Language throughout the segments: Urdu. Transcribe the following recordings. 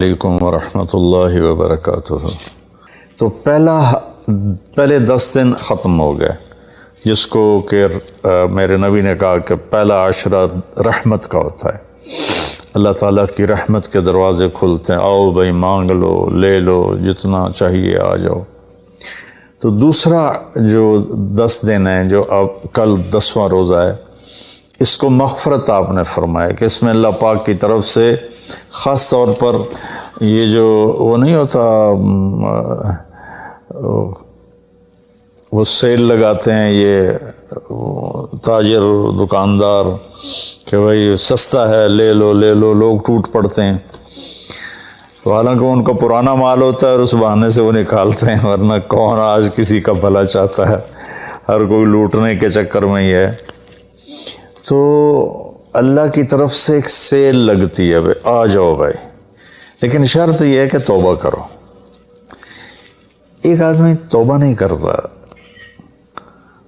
علیکم ورحمۃ اللہ وبرکاتہ۔ تو پہلے 10 دن ختم ہو گئے، جس کو کہ میرے نبی نے کہا کہ پہلا عشرہ رحمت کا ہوتا ہے، اللہ تعالیٰ کی رحمت کے دروازے کھلتے ہیں، آؤ بھائی مانگ لو، لے لو، جتنا چاہیے آ جاؤ۔ تو دوسرا جو 10 دن ہیں، جو اب کل 10واں روزہ ہے، اس کو مغفرت آپ نے فرمایا کہ اس میں اللہ پاک کی طرف سے خاص طور پر یہ جو وہ نہیں ہوتا، وہ سیل لگاتے ہیں یہ تاجر دکاندار کہ بھائی سستا ہے، لے لو لے لو، لوگ ٹوٹ پڑتے ہیں۔ تو حالانکہ ان کا پرانا مال ہوتا ہے اور اس بہانے سے وہ نکالتے ہیں، ورنہ کون آج کسی کا بھلا چاہتا ہے، ہر کوئی لوٹنے کے چکر میں ہی ہے۔ تو اللہ کی طرف سے ایک سیل لگتی ہے، بھائی آ جاؤ بھائی، لیکن شرط یہ ہے کہ توبہ کرو۔ ایک آدمی توبہ نہیں کرتا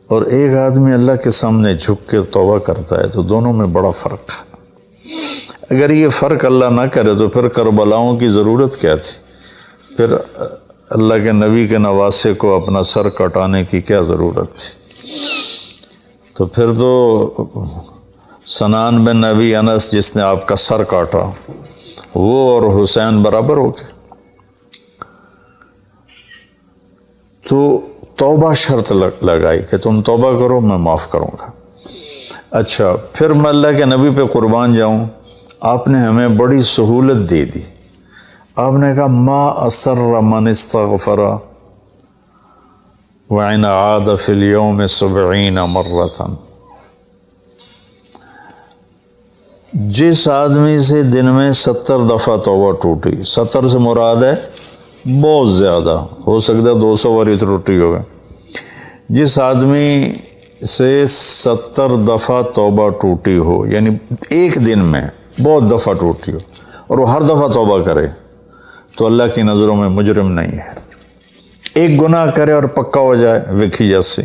اور ایک آدمی اللہ کے سامنے جھک کے توبہ کرتا ہے، تو دونوں میں بڑا فرق ہے۔ اگر یہ فرق اللہ نہ کرے تو پھر کربلاؤں کی ضرورت کیا تھی؟ پھر اللہ کے نبی کے نواسے کو اپنا سر کٹانے کی کیا ضرورت تھی؟ تو پھر تو سنان بن نبی انس جس نے آپ کا سر کاٹا، وہ اور حسین برابر ہو گئے۔ تو توبہ شرط لگائی کہ تم توبہ کرو، میں معاف کروں گا۔ اچھا، پھر میں اللہ کے نبی پہ قربان جاؤں، آپ نے ہمیں بڑی سہولت دے دی۔ آپ نے کہا ما اسر من استغفر وَإِنْ عَادَ فِي الْيَوْمِ 70 مرة۔ جس آدمی سے دن میں 70 دفعہ توبہ ٹوٹی، 70 سے مراد ہے بہت زیادہ، ہو سکتا ہے 200 بار ٹوٹی ہوگا۔ جس آدمی سے 70 دفعہ توبہ ٹوٹی ہو، یعنی ایک دن میں بہت دفعہ ٹوٹی ہو، اور وہ ہر دفعہ توبہ کرے، تو اللہ کی نظروں میں مجرم نہیں ہے۔ ایک گناہ کرے اور پکا ہو جائے، وکھی جیسی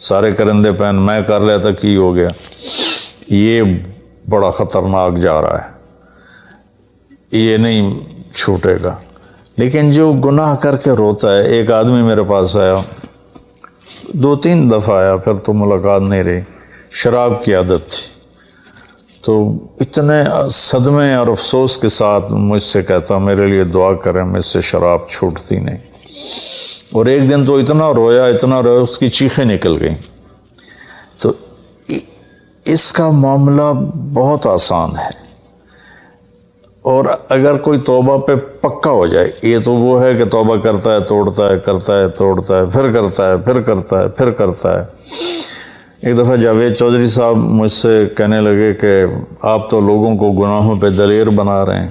سارے کرندے پہن میں کر لیا تھا کی ہو گیا، یہ بڑا خطرناک جا رہا ہے، یہ نہیں چھوٹے گا۔ لیکن جو گناہ کر کے روتا ہے، ایک آدمی میرے پاس آیا، 2-3 دفعہ آیا، پھر تو ملاقات نہیں رہی، شراب کی عادت تھی، تو اتنے صدمے اور افسوس کے ساتھ مجھ سے کہتا میرے لیے دعا کریں، مجھ سے شراب چھوٹتی نہیں۔ اور ایک دن تو اتنا رویا اس کی چیخیں نکل گئیں۔ تو اس کا معاملہ بہت آسان ہے، اور اگر کوئی توبہ پہ پکا ہو جائے، یہ تو وہ ہے کہ توبہ کرتا ہے توڑتا ہے، کرتا ہے توڑتا ہے، پھر کرتا ہے، پھر کرتا ہے، پھر کرتا ہے۔ ایک دفعہ جاوید چودھری صاحب مجھ سے کہنے لگے کہ آپ تو لوگوں کو گناہوں پہ دلیر بنا رہے ہیں،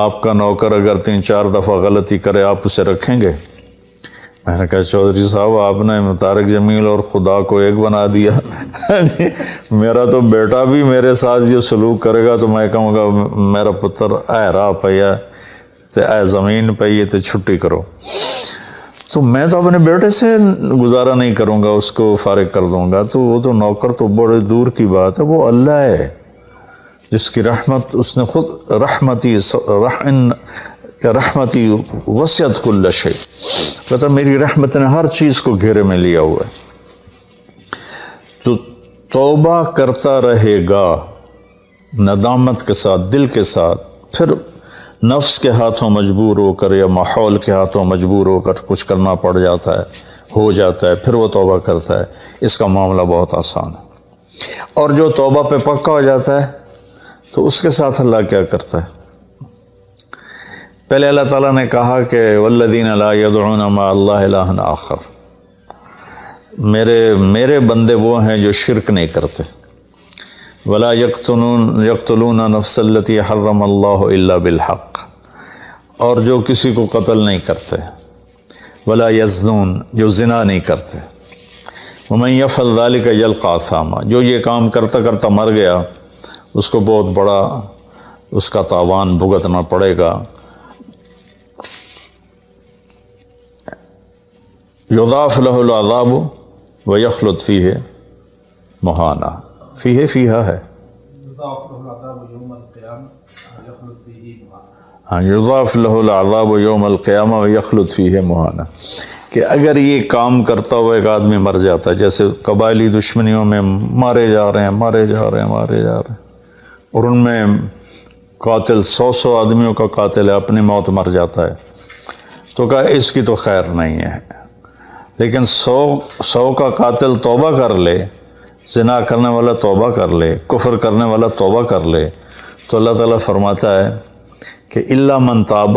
آپ کا نوکر اگر 3-4 دفعہ غلطی کرے آپ اسے رکھیں گے؟ میں نے کہا چودھری صاحب آپ نے طارق جمیل اور خدا کو ایک بنا دیا۔ میرا تو بیٹا بھی میرے ساتھ یہ سلوک کرے گا تو میں کہوں گا میرا پتر اے راہ پیا تے اے زمین پئی تے چھٹی کرو۔ تو میں تو اپنے بیٹے سے گزارا نہیں کروں گا، اس کو فارغ کر دوں گا، تو وہ تو نوکر تو بڑے دور کی بات ہے، وہ اللہ ہے جس کی رحمت اس نے خود رحمتی وسعت کل شیء، مطلب میری رحمت نے ہر چیز کو گھیرے میں لیا ہوا ہے۔ تو توبہ کرتا رہے گا ندامت کے ساتھ، دل کے ساتھ، پھر نفس کے ہاتھوں مجبور ہو کر یا ماحول کے ہاتھوں مجبور ہو کر کچھ کرنا پڑ جاتا ہے، ہو جاتا ہے، پھر وہ توبہ کرتا ہے۔ اس کا معاملہ بہت آسان ہے۔ اور جو توبہ پہ پکا ہو جاتا ہے تو اس کے ساتھ اللہ کیا کرتا ہے؟ پہلے اللہ تعالیٰ نے کہا کہ والذین لا یدعون مع اللہ الہ آخر، میرے بندے وہ ہیں جو شرک نہیں کرتے، ولا یقتلون نفس التی حرم اللہ الا بالحق، اور جو کسی کو قتل نہیں کرتے، ولا یزنون، جو زنا نہیں کرتے، ومن یفعل ذلک یلقى اثاما، جو یہ کام کرتا کرتا مر گیا اس کو بہت بڑا اس کا تاوان بھگتنا پڑے گا۔ یضاعف له العذاب ویخلد فیہ مہانا، فیہا ہے، ہاں یضاف لہ العذاب یوم القیامہ ویخلد فیہ مہانا، کہ اگر یہ کام کرتا ہوا ایک آدمی مر جاتا ہے، جیسے قبائلی دشمنیوں میں مارے جا رہے ہیں اور ان میں قاتل 100 آدمیوں کا قاتل ہے، اپنی موت مر جاتا ہے، تو کہا اس کی تو خیر نہیں ہے۔ لیکن 100 کا قاتل توبہ کر لے، زنا کرنے والا توبہ کر لے، کفر کرنے والا توبہ کر لے، تو اللہ تعالیٰ فرماتا ہے کہ الا من تاب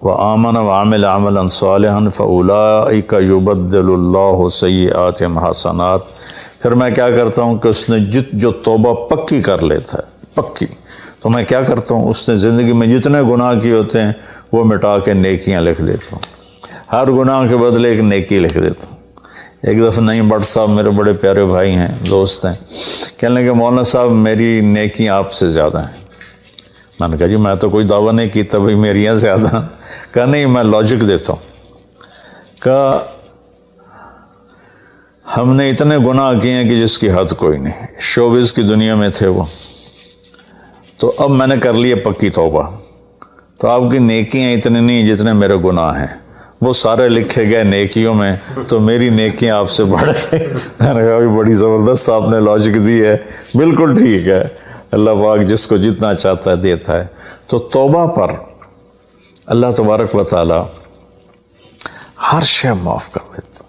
وآمن وعمل عملا صالحا فاولئک یبدل اللہ سیئاتہم حسنات۔ پھر میں کیا کرتا ہوں کہ اس نے جو توبہ پکی کر لیتا ہے، پکی، تو میں کیا کرتا ہوں، اس نے زندگی میں جتنے گناہ کیے ہوتے ہیں وہ مٹا کے نیکیاں لکھ دیتا ہوں، ہر گناہ کے بدلے ایک نیکی لکھ دیتا ہوں۔ ایک دفعہ نعیم بٹ صاحب میرے بڑے پیارے بھائی ہیں، دوست ہیں، کہنے لگے مولانا صاحب میری نیکیاں آپ سے زیادہ ہیں۔ میں نے کہا جی میں تو کوئی دعویٰ نہیں کی تبھی میریاں زیادہ۔ کہا نہیں، میں لاجک دیتا ہوں۔ کہا ہم نے اتنے گناہ کیے ہیں کہ جس کی حد کوئی نہیں، شوبز کی دنیا میں تھے وہ، تو اب میں نے کر لیے پکی توبہ، تو آپ کی نیکیاں اتنے نہیں جتنے میرے گناہ ہیں، وہ سارے لکھے گئے نیکیوں میں، تو میری نیکیاں آپ سے بڑھ گئی۔ میں نے کہا بڑی زبردست آپ نے لاجک دی ہے، بالکل ٹھیک ہے، اللہ پاک جس کو جتنا چاہتا ہے دیتا ہے۔ تو توبہ پر اللہ تبارک و تعالی ہر شے معاف کر دیتا۔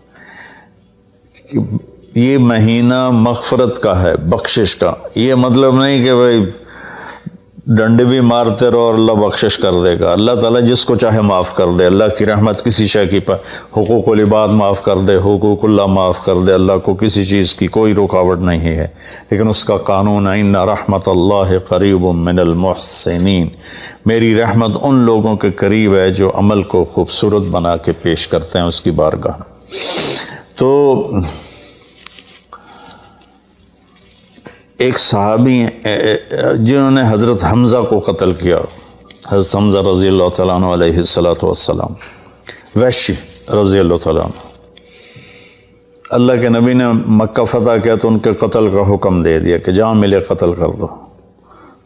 یہ مہینہ مغفرت کا ہے، بخشش کا۔ یہ مطلب نہیں کہ بھائی ڈنڈے بھی مارتے رہو اور اللہ بخشش کر دے گا۔ اللہ تعالیٰ جس کو چاہے معاف کر دے، اللہ کی رحمت کسی شے کی حقوق العباد معاف کر دے، حقوق اللہ معاف کر دے، اللہ کو کسی چیز کی کوئی رکاوٹ نہیں ہے، لیکن اس کا قانون ہے ان رحمت اللہ قریب من المحسنین، میری رحمت ان لوگوں کے قریب ہے جو عمل کو خوبصورت بنا کے پیش کرتے ہیں اس کی بارگاہ۔ تو ایک صحابی جنہوں نے حضرت حمزہ کو قتل کیا، حضرت حمزہ رضی اللہ تعالیٰ عنہ علیہ السلام، وحشی رضی اللہ تعالیٰ عنہ، اللہ کے نبی نے مکہ فتح کیا تو ان کے قتل کا حکم دے دیا کہ جہاں ملے قتل کر دو،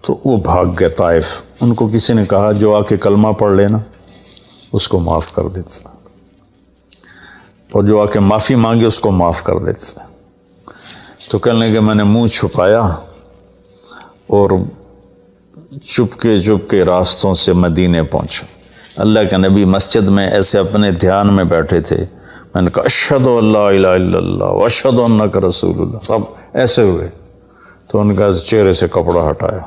تو وہ بھاگ گئے طائف۔ ان کو کسی نے کہا جو آ کے کلمہ پڑھ لینا اس کو معاف کر دیتا، اور جو آ کے معافی مانگے اس کو معاف کر دیتا۔ تو کہنے لگے میں نے منہ چھپایا اور چپ کے راستوں سے مدینے پہنچا۔ اللہ کے نبی مسجد میں ایسے اپنے دھیان میں بیٹھے تھے، میں نے کہا اشہد ان لا الہ الا اللہ واشہد انک رسول اللہ، سب ایسے ہوئے، تو ان کا چہرے سے کپڑا ہٹایا،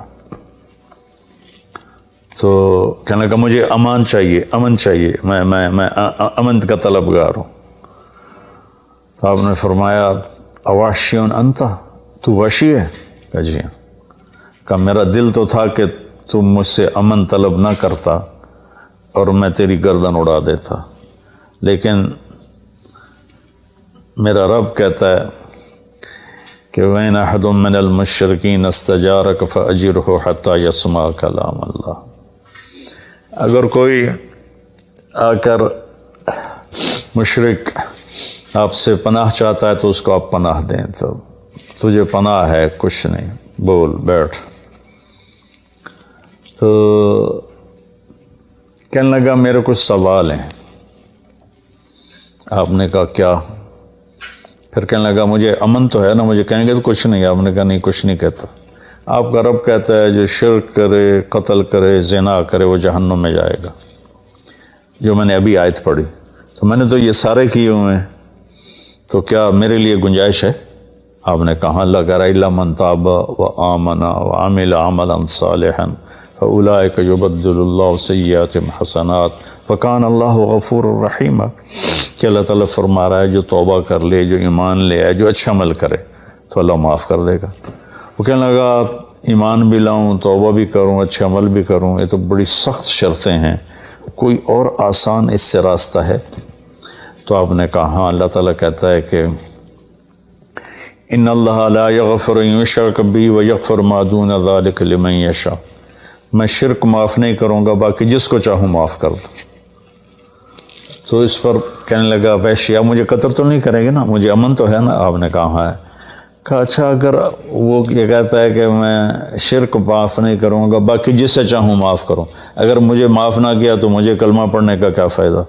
تو کہنے لگا مجھے امن چاہیے، میں امن کا طلبگار ہوں۔ تو آپ نے فرمایا اواشیون انتا، تو وحشی ہے؟ کہا جی ہاں۔ کہا میرا دل تو تھا کہ تم مجھ سے امن طلب نہ کرتا اور میں تیری گردن اڑا دیتا، لیکن میرا رب کہتا ہے کہ وَإِنْ أَحَدٌ مِّنَ الْمُشْرِكِينَ اسْتَجَارَكَ فَأَجِرْهُ حَتَّى يَسْمَعَ كَلَامَ اللَّهِ۔ اگر کوئی آ کر مشرک آپ سے پناہ چاہتا ہے تو اس کو آپ پناہ دیں، تو تجھے پناہ ہے، کچھ نہیں، بول بیٹھ۔ تو کہنے لگا میرے کچھ سوال ہیں۔ آپ نے کہا کیا؟ پھر کہنے لگا مجھے امن تو ہے نا، مجھے کہیں گے تو کچھ نہیں۔ آپ نے کہا نہیں کچھ نہیں کہتا، آپ کا رب کہتا ہے جو شرک کرے، قتل کرے، زنا کرے وہ جہنم میں جائے گا، جو میں نے ابھی آیت پڑھی۔ تو میں نے تو یہ سارے کیے ہوئے ہیں، تو کیا میرے لیے گنجائش ہے؟ آپ نے کہا اللہ کہہ رہا الا من تاب وآمن وعمل عملا صالحا فاولئک یبدل اللہ سیئاتہم حسنات وکان اللہ غفور الرحیم، کہ اللہ تعالیٰ فرما رہا ہے جو توبہ کر لے، جو ایمان لے آئے، جو اچھا عمل کرے تو اللہ معاف کر دے گا۔ وہ کہنے لگا ایمان بھی لاؤں، توبہ بھی کروں، اچھا عمل بھی کروں، یہ تو بڑی سخت شرطیں ہیں، کوئی اور آسان اس سے راستہ ہے؟ تو آپ نے کہا ہاں، اللہ تعالیٰ کہتا ہے کہ ان اللہ لا یغفر ان یشرک بہ ویغفر ما دون ذلک لمن یشاء، میں شرک معاف نہیں کروں گا، باقی جس کو چاہوں معاف کر دوں۔ تو اس پر کہنے لگا وحشی آپ مجھے قتل تو نہیں کریں گے نا، مجھے امن تو ہے نا؟ آپ نے کہا ہے۔ کہا اچھا اگر وہ یہ کہتا ہے کہ میں شرک معاف نہیں کروں گا، باقی جس سے چاہوں معاف کروں، اگر مجھے معاف نہ کیا تو مجھے کلمہ پڑھنے کا کیا فائدہ؟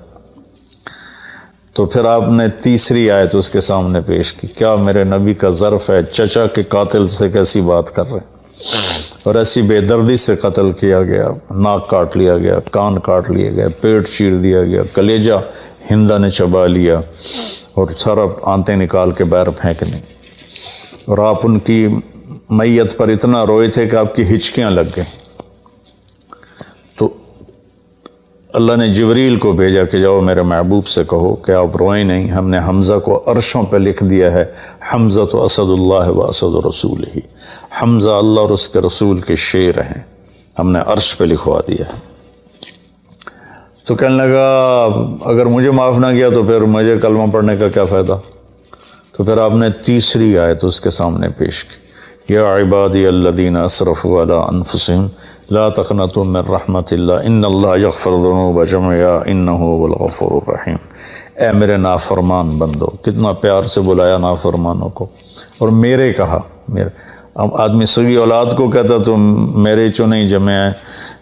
تو پھر آپ نے تیسری آیت اس کے سامنے پیش کی، کیا میرے نبی کا ظرف ہے چچا کے قاتل سے کیسی بات کر رہے ہیں، اور ایسی بے دردی سے قتل کیا گیا، ناک کاٹ لیا گیا، کان کاٹ لیے گئے، پیٹ چیر دیا گیا، کلیجہ ہندا نے چبا لیا اور سارا آنتیں نکال کے باہر پھینک دیں، اور آپ ان کی میت پر اتنا روئے تھے کہ آپ کی ہچکیاں لگ گئیں۔ تو اللہ نے جبریل کو بھیجا کہ جاؤ میرے محبوب سے کہو کہ آپ روئیں نہیں، ہم نے حمزہ کو عرشوں پہ لکھ دیا ہے، حمزہ تو اسد اللہ و اسد رسول ہی، حمزہ اللہ اور اس کے رسول کے شیر ہیں، ہم نے عرش پہ لکھوا دیا ہے۔ تو کہنے لگا اگر مجھے معاف نہ کیا تو پھر مجھے کلمہ پڑھنے کا کیا فائدہ؟ تو پھر آپ نے تیسری آیت اس کے سامنے پیش کی، یا عبادی الذین اسرفوا علی انفسہم لا تقنطوا من رحمت اللہ ان اللہ یغفر الذنوب جميعا انہ هو الغفور الرحیم۔ اے میرے نافرمان بندو، کتنا پیار سے بلایا نافرمانوں کو، اور میرے کہا، میرے اب آدمی سگی اولاد کو کہتا تو میرے چنے جمع ہے،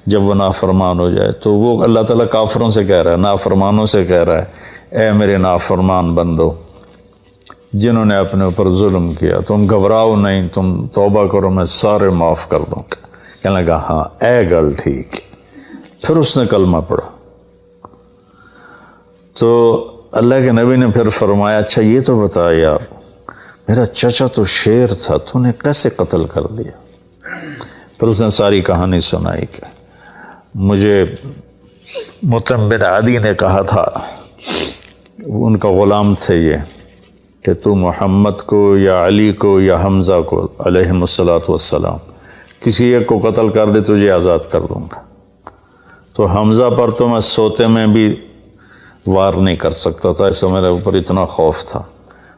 جب وہ نافرمان ہو جائے تو وہ اللہ تعالیٰ کافروں سے کہہ رہا ہے، نافرمانوں سے کہہ رہا ہے، اے میرے نافرمان بندو جنہوں نے اپنے اوپر ظلم کیا، تم گھبراؤ نہیں، تم توبہ کرو، میں سارے معاف کر دوں گا۔ کہنے لگا ہاں اے گل ٹھیک۔ پھر اس نے کلمہ پڑھا تو اللہ کے نبی نے پھر فرمایا اچھا یہ تو بتا یار، میرا چچا تو شیر تھا، تو نے کیسے قتل کر دیا؟ پھر اس نے ساری کہانی سنائی کہ مجھے مطعم بن عدی نے کہا تھا، ان کا غلام تھے یہ، کہ تو محمد کو یا علی کو یا حمزہ کو علیہم السلام کسی ایک کو قتل کر دے تجھے آزاد کر دوں گا۔ تو حمزہ پر تو میں سوتے میں بھی وار نہیں کر سکتا تھا، اس سے میرے اوپر اتنا خوف تھا،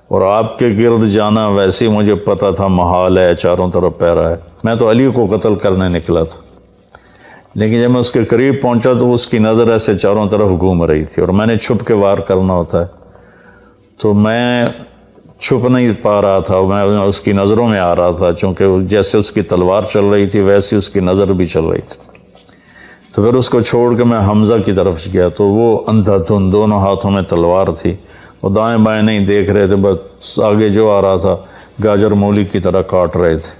اور آپ کے گرد جانا ویسے مجھے پتا تھا محال ہے، چاروں طرف پیرا ہے، میں تو علی کو قتل کرنے نکلا تھا، لیکن جب میں اس کے قریب پہنچا تو اس کی نظر ایسے چاروں طرف گھوم رہی تھی، اور میں نے چھپ کے وار کرنا ہوتا ہے، تو میں چھپ نہیں پا رہا تھا، میں اس کی نظروں میں آ رہا تھا، چونکہ جیسے اس کی تلوار چل رہی تھی ویسی اس کی نظر بھی چل رہی تھی۔ تو پھر اس کو چھوڑ کے میں حمزہ کی طرف گیا تو وہ اندھا دھند، دونوں ہاتھوں میں تلوار تھی، وہ دائیں بائیں نہیں دیکھ رہے تھے، بس آگے جو آ رہا تھا گاجر مولی کی طرح کاٹ رہے تھے۔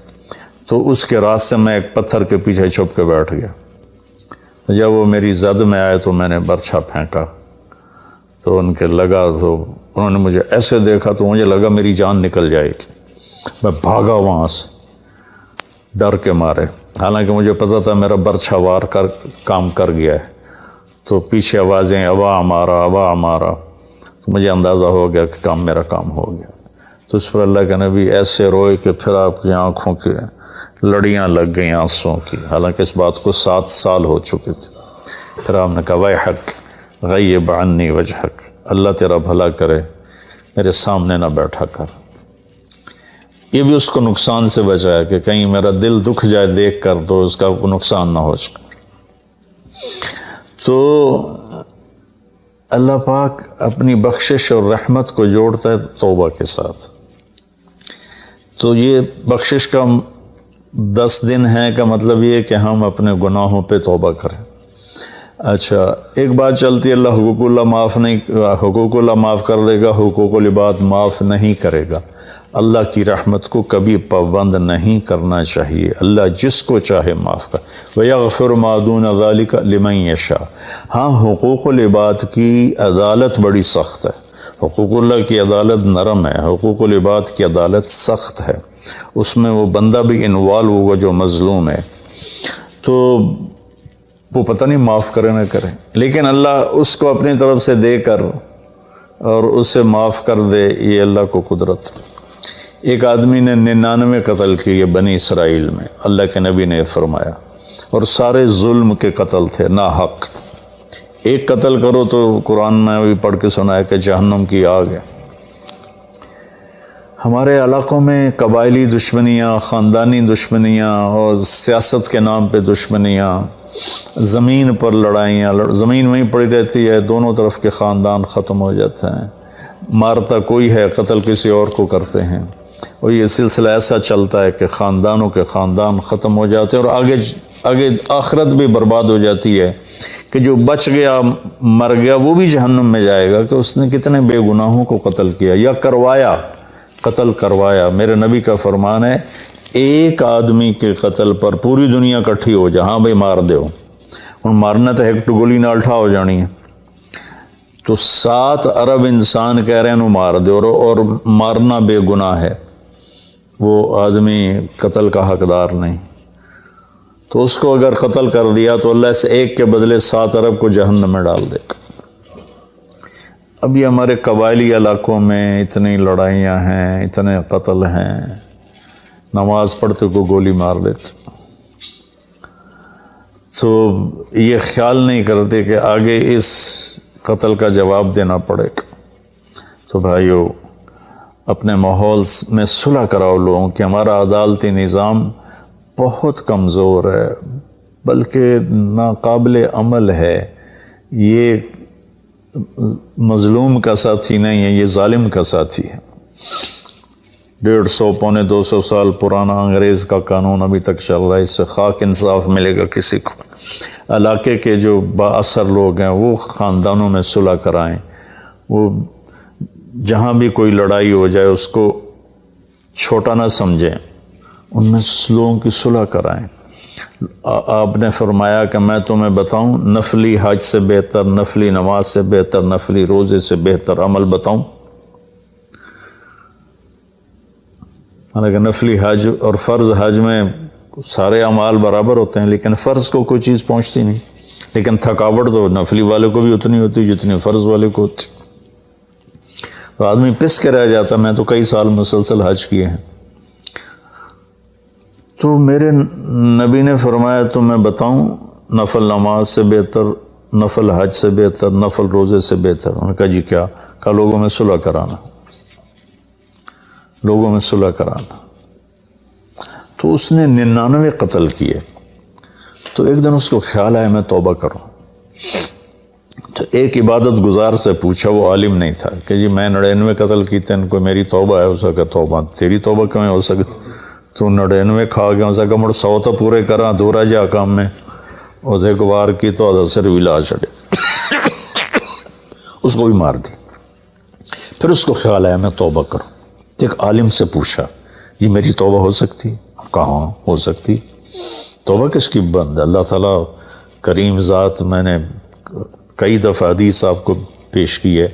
تو اس کے راستے میں ایک پتھر کے پیچھے چھپ کے بیٹھ گیا، جب وہ میری زد میں آئے تو میں نے برچھا پھینکا تو ان کے لگا، تو انہوں نے مجھے ایسے دیکھا تو مجھے لگا میری جان نکل جائے گی، میں بھاگا وہاں سے ڈر کے مارے، حالانکہ مجھے پتا تھا میرا برچھا وار کر کام کر گیا ہے، تو پیچھے آوازیں ابا ہمارا ابا ہمارا، تو مجھے اندازہ ہو گیا کہ میرا کام ہو گیا۔ تو اس پر اللہ کے نبی ایسے روئے کہ پھر آپ کی آنکھوں کے لڑیاں لگ گئیں آنسوں کی، حالانکہ اس بات کو 7 سال ہو چکے تھے۔ پھر آپ نے کہا ویحک غیب عنی وجہک، اللہ تیرا بھلا کرے میرے سامنے نہ بیٹھا کر۔ یہ بھی اس کو نقصان سے بچایا کہ کہیں میرا دل دکھ جائے دیکھ کر تو اس کا نقصان نہ ہو جائے۔ تو اللہ پاک اپنی بخشش اور رحمت کو جوڑتا ہے توبہ کے ساتھ۔ تو یہ بخشش کا 10 دن ہے کا مطلب یہ کہ ہم اپنے گناہوں پہ توبہ کریں۔ اچھا ایک بات چلتی ہے، اللہ حقوق اللہ معاف کر دے گا، حقوق العباد معاف نہیں کرے گا۔ اللہ کی رحمت کو کبھی پابند نہیں کرنا چاہیے، اللہ جس کو چاہے معاف کر، وَيَغْفِرُ مَا دُونَ ذَلِكَ لِمَن يَشَاءُ۔ ہاں حقوق العباد کی عدالت بڑی سخت ہے، حقوق اللہ کی عدالت نرم ہے، حقوق العباد کی عدالت سخت ہے، اس میں وہ بندہ بھی انوالو ہوگا جو مظلوم ہے، تو وہ پتہ نہیں معاف کرے نہ کرے، لیکن اللہ اس کو اپنی طرف سے دے کر اور اسے معاف کر دے، یہ اللہ کو قدرت۔ ایک آدمی نے 99 قتل کیے بنی اسرائیل میں، اللہ کے نبی نے فرمایا، اور سارے ظلم کے قتل تھے، نا حق۔ ایک قتل کرو تو قرآن میں بھی پڑھ کے سنایا کہ جہنم کی آگ ہے۔ ہمارے علاقوں میں قبائلی دشمنیاں، خاندانی دشمنیاں اور سیاست کے نام پہ دشمنیاں، زمین پر لڑائیاں، زمین وہیں پڑی رہتی ہے، دونوں طرف کے خاندان ختم ہو جاتے ہیں، مارتا کوئی ہے قتل کسی اور کو کرتے ہیں۔ اور یہ سلسلہ ایسا چلتا ہے کہ خاندانوں کے خاندان ختم ہو جاتے ہیں، اور آگے آخرت بھی برباد ہو جاتی ہے کہ جو بچ گیا مر گیا وہ بھی جہنم میں جائے گا کہ اس نے کتنے بے گناہوں کو قتل کیا یا قتل کروایا۔ میرے نبی کا فرمان ہے ایک آدمی کے قتل پر پوری دنیا کٹھی ہو جا، ہاں بھائی مار دے ہو، اور مارنا تو ایک گولی نال ٹھا ہو جانی ہے، تو 7 ارب انسان کہہ رہے ہیں انہوں مار دے، اور مارنا بے گناہ ہے، وہ آدمی قتل کا حقدار نہیں، تو اس کو اگر قتل کر دیا تو اللہ سے ایک کے بدلے 7 ارب کو جہنم میں ڈال دے گا۔ اب یہ ہمارے قبائلی علاقوں میں اتنی لڑائیاں ہیں، اتنے قتل ہیں، نماز پڑھتے کو گولی مار دیتے، تو یہ خیال نہیں کرتے کہ آگے اس قتل کا جواب دینا پڑے گا۔ تو بھائیو اپنے ماحول میں صلح کراؤ لوگوں کہ ہمارا عدالتی نظام بہت کمزور ہے، بلکہ ناقابل عمل ہے، یہ مظلوم کا ساتھی نہیں ہے، یہ ظالم کا ساتھی ہے۔ 150 پونے 200 سال پرانا انگریز کا قانون ابھی تک چل رہا ہے، اس سے خاک انصاف ملے گا کسی کو۔ علاقے کے جو با اثر لوگ ہیں وہ خاندانوں میں صلح کرائیں، وہ جہاں بھی کوئی لڑائی ہو جائے اس کو چھوٹا نہ سمجھیں، ان میں لوگوں کی صلح کرائیں۔ آپ نے فرمایا کہ میں تمہیں بتاؤں نفلی حج سے بہتر، نفلی نماز سے بہتر، نفلی روزے سے بہتر عمل بتاؤں؟ حالانکہ نفلی حج اور فرض حج میں سارے اعمال برابر ہوتے ہیں، لیکن فرض کو کوئی چیز پہنچتی نہیں، لیکن تھکاوٹ تو نفلی والے کو بھی اتنی ہوتی جتنی فرض والے کو ہوتی، تو آدمی پس کے رہ جاتا۔ میں تو کئی سال مسلسل حج کیے ہیں، تو میرے نبی نے فرمایا تو میں بتاؤں نفل نماز سے بہتر، نفل حج سے بہتر، نفل روزے سے بہتر؟ انہوں نے کہا جی کیا؟ کہا لوگوں میں صلح کرانا، لوگوں میں صلح کرانا۔ تو اس نے 99 قتل کیے، تو ایک دن اس کو خیال آیا میں توبہ کروں، تو ایک عبادت گزار سے پوچھا، وہ عالم نہیں تھا، کہ جی میں 99 قتل کیتے ہیں، کوئی میری توبہ ہے؟ اس کا توبہ تیری توبہ کیوں ہو سکتی؟ تو 99 کھا گیا، اس کا مڑ 100 تو پورے کرا دورا جا کام میں، اس ایک وار کی تو اثر بھی لا چڑے، اس کو بھی مار دی۔ پھر اس کو خیال آیا میں توبہ کروں، ایک عالم سے پوچھا یہ میری توبہ ہو سکتی؟ کہاں ہو سکتی؟ توبہ کس کی بند ہے؟ اللہ تعالیٰ کریم ذات، میں نے کئی دفعہ حدیث آپ کو پیش کی ہے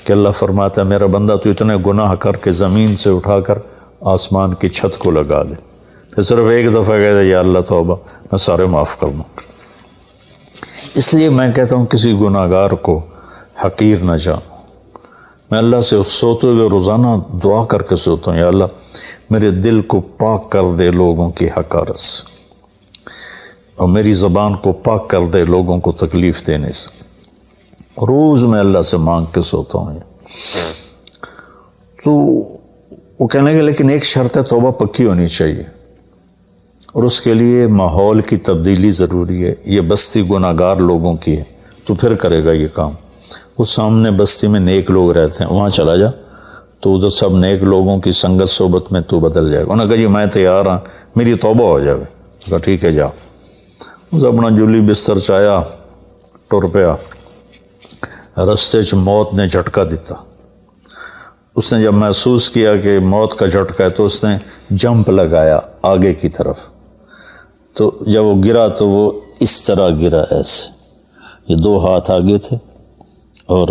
کہ اللہ فرماتا ہے میرا بندہ تو اتنے گناہ کر کے زمین سے اٹھا کر آسمان کی چھت کو لگا دے، پھر صرف ایک دفعہ کہتا ہے یا اللہ توبہ، میں سارے معاف کر دوں۔ اس لیے میں کہتا ہوں کسی گناہ گار کو حقیر نہ جانو۔ میں اللہ سے سوتے ہوئے روزانہ دعا کر کے سوتا ہوں، یا اللہ میرے دل کو پاک کر دے لوگوں کی حقارت سے، اور میری زبان کو پاک کر دے لوگوں کو تکلیف دینے سے۔ روز میں اللہ سے مانگ کے سوتا ہوں۔ تو وہ کہنے لگے لیکن ایک شرط ہے، توبہ پکی ہونی چاہیے، اور اس کے لیے ماحول کی تبدیلی ضروری ہے، یہ بستی گناہ گار لوگوں کی ہے، تو پھر کرے گا یہ کام۔ وہ سامنے بستی میں نیک لوگ رہتے ہیں، وہاں چلا جا، تو ادھر سب نیک لوگوں کی سنگت صحبت میں تو بدل جائے گا۔ انہوں نے کہا جی میں تیار ہوں، میری توبہ ہو جائے۔ کہا ٹھیک ہے جا۔ اس اپنا جولی بستر چایا، ٹر پیا، رستے چ موت نے جھٹکا دیتا۔ اس نے جب محسوس کیا کہ موت کا جھٹکا ہے تو اس نے جمپ لگایا آگے کی طرف، تو جب وہ گرا تو وہ اس طرح گرا، ایسے، یہ 2 ہاتھ آگے تھے اور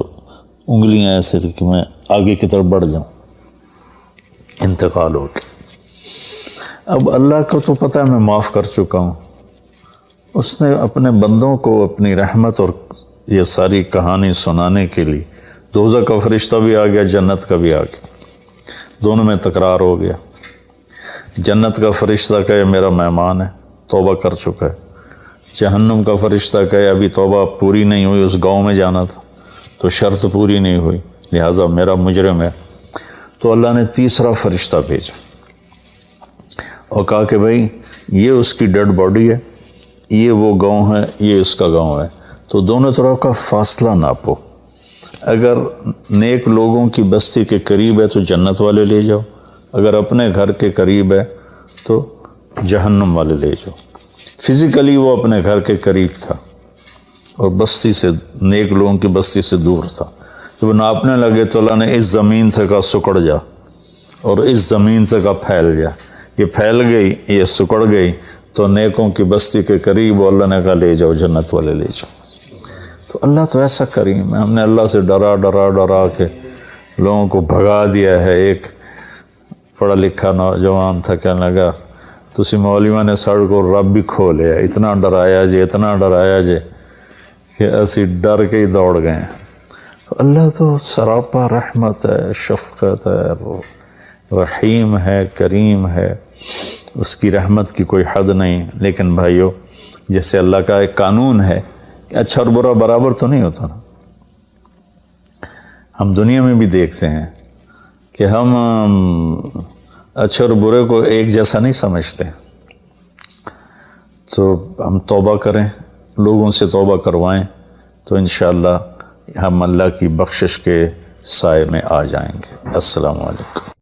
انگلیاں ایسے تھی کہ میں آگے کی طرف بڑھ جاؤں، انتقال ہو گیا۔ اب اللہ کو تو پتہ ہے میں معاف کر چکا ہوں، اس نے اپنے بندوں کو اپنی رحمت اور یہ ساری کہانی سنانے کے لیے دوزخ کا فرشتہ بھی آ گیا، جنت کا بھی آ گیا، دونوں میں تکرار ہو گیا۔ جنت کا فرشتہ کہے میرا مہمان ہے، توبہ کر چکا ہے۔ جہنم کا فرشتہ کہے ابھی توبہ پوری نہیں ہوئی، اس گاؤں میں جانا تھا تو شرط پوری نہیں ہوئی، لہٰذا میرا مجرم ہے۔ تو اللہ نے تیسرا فرشتہ بھیجا اور کہا کہ بھائی یہ اس کی ڈیڈ باڈی ہے، یہ وہ گاؤں ہے، یہ اس کا گاؤں ہے، تو دونوں طرف کا فاصلہ ناپو، اگر نیک لوگوں کی بستی کے قریب ہے تو جنت والے لے جاؤ، اگر اپنے گھر کے قریب ہے تو جہنم والے لے جاؤ۔ فزیکلی وہ اپنے گھر کے قریب تھا اور بستی سے، نیک لوگوں کی بستی سے دور تھا۔ جب وہ ناپنے لگے تو اللہ نے اس زمین سے کہا سکڑ جا، اور اس زمین سے کہا پھیل جا۔ یہ پھیل گئی، یہ سکڑ گئی تو نیکوں کی بستی کے قریب اللہ نے کہا لے جاؤ، جنت والے لے جاؤ۔ تو اللہ تو ایسا کریم ہے، ہم نے اللہ سے ڈرا کے لوگوں کو بھگا دیا ہے۔ ایک پڑھا لکھا نوجوان تھا، کہنے لگا تسی مولویوں نے ساڑھ کو رب بھی کھو لیا، اتنا ڈرایا جے کہ اسی ڈر کے ہی دوڑ گئے۔ اللہ تو سراپا رحمت ہے، شفقت ہے، رحیم ہے، کریم ہے، اس کی رحمت کی کوئی حد نہیں۔ لیکن بھائیو، جیسے اللہ کا ایک قانون ہے کہ اچھا اور برا برابر تو نہیں ہوتا نا۔ ہم دنیا میں بھی دیکھتے ہیں کہ ہم اچھے اور برے کو ایک جیسا نہیں سمجھتے، تو ہم توبہ کریں، لوگوں سے توبہ کروائیں، تو انشاءاللہ ہم اللہ کی بخشش کے سائے میں آ جائیں گے۔ السلام علیکم۔